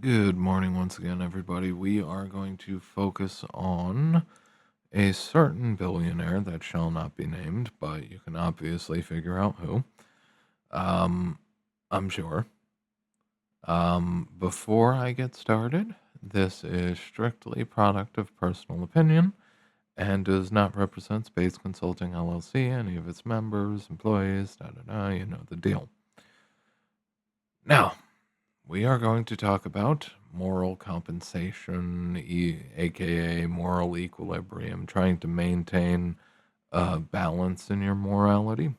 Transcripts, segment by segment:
Good morning once again, everybody. We are going to focus on a certain billionaire that shall not be named, but you can obviously figure out who. Um, I'm sure. Before I get started, this is strictly product of personal opinion and does not represent Space Consulting LLC, any of its members, employees, you know the deal. Now, we are going to talk about moral compensation, aka moral equilibrium, trying to maintain balance in your morality,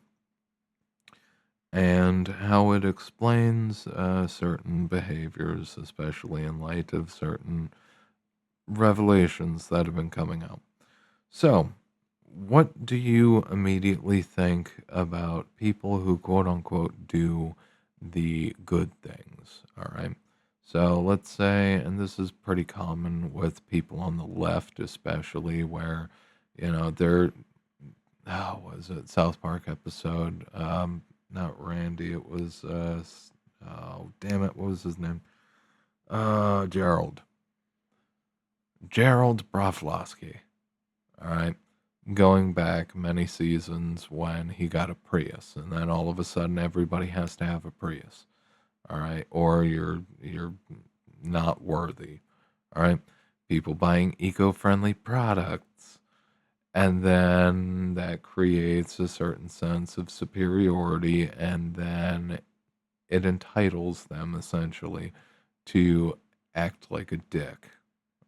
and how it explains certain behaviors, especially in light of certain revelations that have been coming out. So, what do you immediately think about people who quote unquote do the good things? All right. So let's say, and this is pretty common with people on the left, especially where, they're, was it South Park episode? Not Randy, it was, oh, damn it, what was his name? Gerald. Gerald Broflovsky. All right. Going back many seasons when he got a Prius, and then all of a sudden everybody has to have a Prius. All right, or you're not worthy. All right, people buying eco-friendly products, and then that creates a certain sense of superiority, and then it entitles them essentially to act like a dick.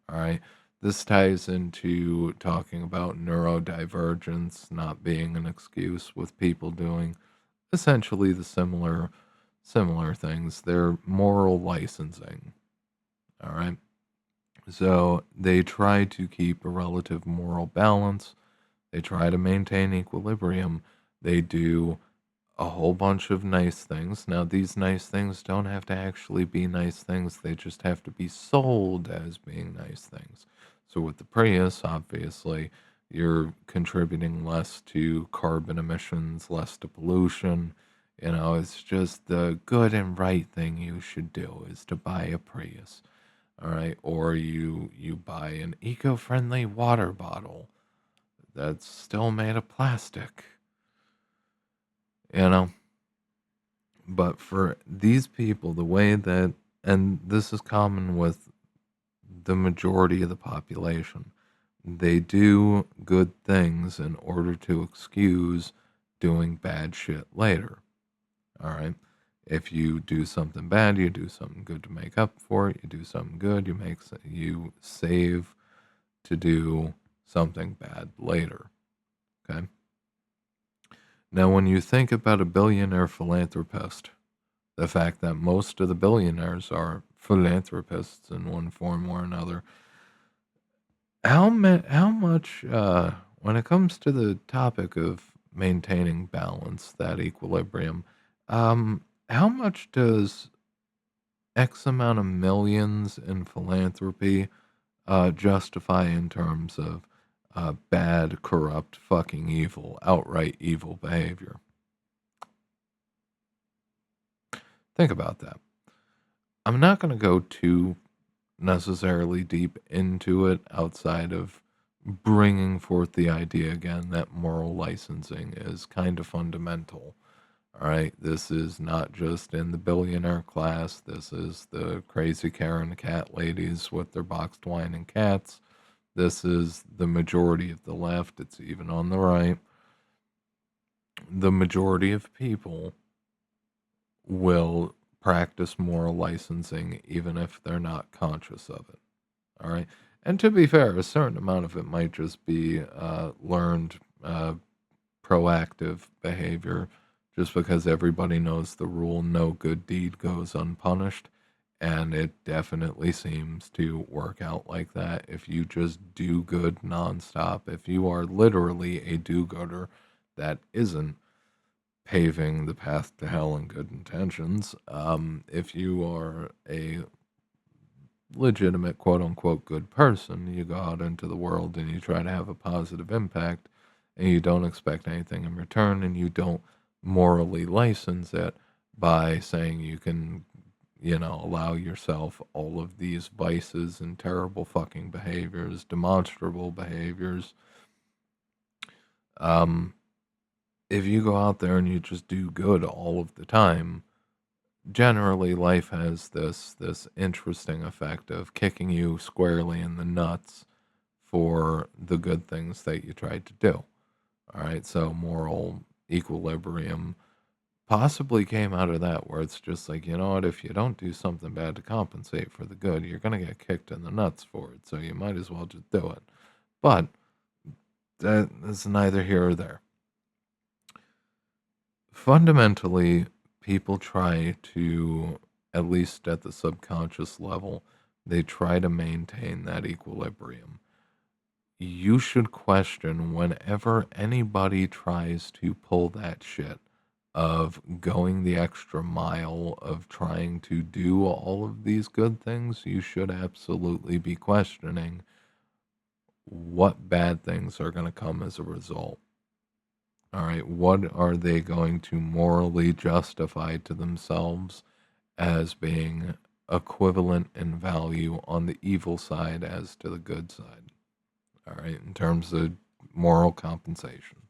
All right. This ties into talking about neurodivergence not being an excuse with people doing essentially the similar things. They're moral licensing. All right. So they try to keep a relative moral balance. They try to maintain equilibrium. They do a whole bunch of nice things. Now, these nice things don't have to actually be nice things, they just have to be sold as being nice things. So, with the Prius, obviously, you're contributing less to carbon emissions, less to pollution. It's just the good and right thing you should do is to buy a Prius. All right. Or you buy an eco-friendly water bottle that's still made of plastic. You know, But for these people, the way that, and this is common with the majority of the population, they do good things in order to excuse doing bad shit later. All right. If you do something bad, you do something good to make up for it. You do something good, you save to do something bad later. Okay. Now, when you think about a billionaire philanthropist, the fact that most of the billionaires are philanthropists in one form or another. How much, when it comes to the topic of maintaining balance, that equilibrium, how much does X amount of millions in philanthropy justify in terms of bad, corrupt, fucking evil, outright evil behavior? Think about that. I'm not going to go too necessarily deep into it outside of bringing forth the idea again that moral licensing is kind of fundamental. All right, this is not just in the billionaire class. This is the crazy Karen cat ladies with their boxed wine and cats. This is the majority of the left. It's even on the right. The majority of people will practice moral licensing even if they're not conscious of it. All right. And to be fair, a certain amount of it might just be learned proactive behavior, just because everybody knows the rule no good deed goes unpunished. And it definitely seems to work out like that. If you just do good nonstop, if you are literally a do gooder that isn't paving the path to hell in good intentions, if you are a legitimate quote unquote good person, you go out into the world and you try to have a positive impact and you don't expect anything in return and you don't morally license it by saying you can, allow yourself all of these vices and terrible fucking behaviors, demonstrable behaviors. Um, if you go out there and you just do good all of the time, generally life has this interesting effect of kicking you squarely in the nuts for the good things that you tried to do. All right, so moral equilibrium possibly came out of that, where it's just like, you know what, if you don't do something bad to compensate for the good, you're going to get kicked in the nuts for it, so you might as well just do it. But that is neither here or there. Fundamentally, people try to, at least at the subconscious level, they try to maintain that equilibrium. You should question whenever anybody tries to pull that shit of going the extra mile of trying to do all of these good things. You should absolutely be questioning what bad things are going to come as a result. All right, what are they going to morally justify to themselves as being equivalent in value on the evil side as to the good side? All right, in terms of moral compensation,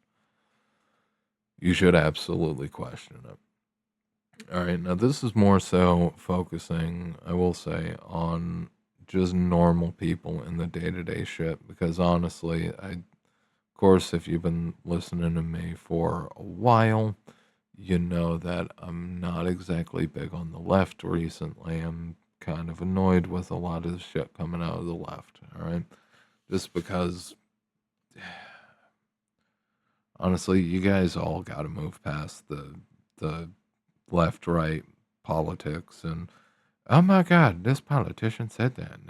you should absolutely question it. All right, now this is more so focusing, I will say, on just normal people in the day to day shit, because honestly, of course, if you've been listening to me for a while, you know that I'm not exactly big on the left recently. I'm kind of annoyed with a lot of the shit coming out of the left, all right? Just because, honestly, you guys all got to move past the left right politics and, oh my god, this politician said that.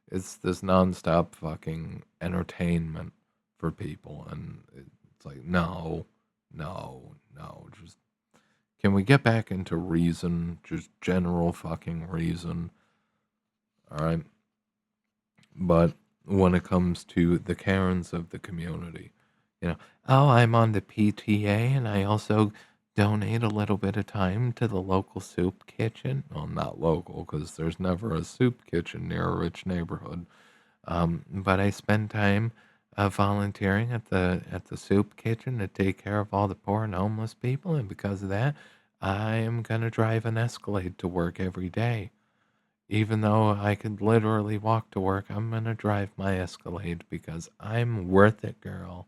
It's this nonstop fucking entertainment for people, and it's like, no, no, no. Just, can we get back into reason? Just general fucking reason. All right. But when it comes to the Karens of the community, you know, oh, I'm on the PTA and I also donate a little bit of time to the local soup kitchen. Well, not local because there's never a soup kitchen near a rich neighborhood. But I spend time volunteering at the soup kitchen to take care of all the poor and homeless people, and because of that, I am gonna drive an Escalade to work every day. Even though I could literally walk to work, I'm gonna drive my Escalade because I'm worth it, girl.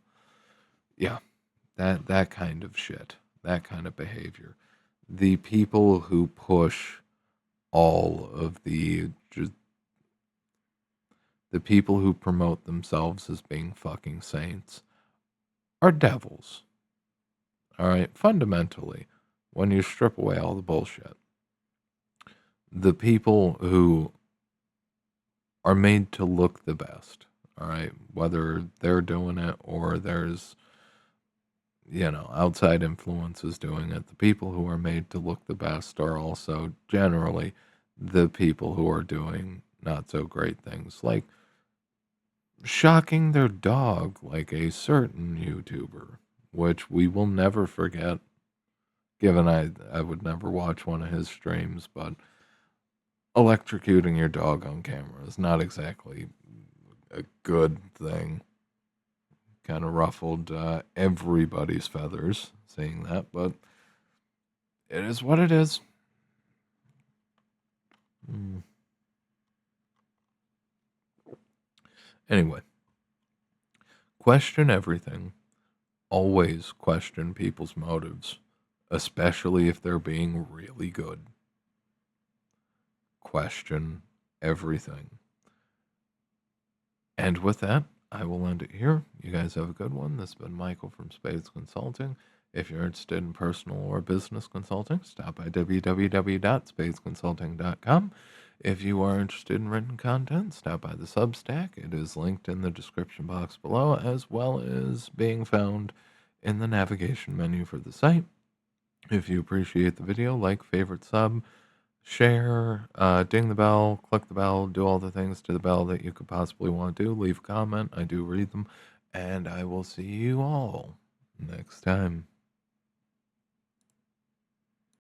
Yeah, that kind of shit, that kind of behavior. The people who push all of the people who promote themselves as being fucking saints are devils. All right, fundamentally, when you strip away all the bullshit, the people who are made to look the best, all right, whether they're doing it or there's, outside influences doing it, the people who are made to look the best are also generally the people who are doing not so great things, like shocking their dog like a certain YouTuber, which we will never forget, given I would never watch one of his streams, but electrocuting your dog on camera is not exactly a good thing. Kind of ruffled everybody's feathers saying that, but it is what it is. Mm. Anyway, question everything. Always question people's motives, especially if they're being really good. Question everything. And with that, I will end it here. You guys have a good one. This has been Michael from Spades Consulting. If you're interested in personal or business consulting, stop by www.spadesconsulting.com. If you are interested in written content, stop by the Substack. It is linked in the description box below, as well as being found in the navigation menu for the site. If you appreciate the video, like, favorite, sub, share, ding the bell, click the bell, do all the things to the bell that you could possibly want to do. Leave a comment. I do read them. And I will see you all next time.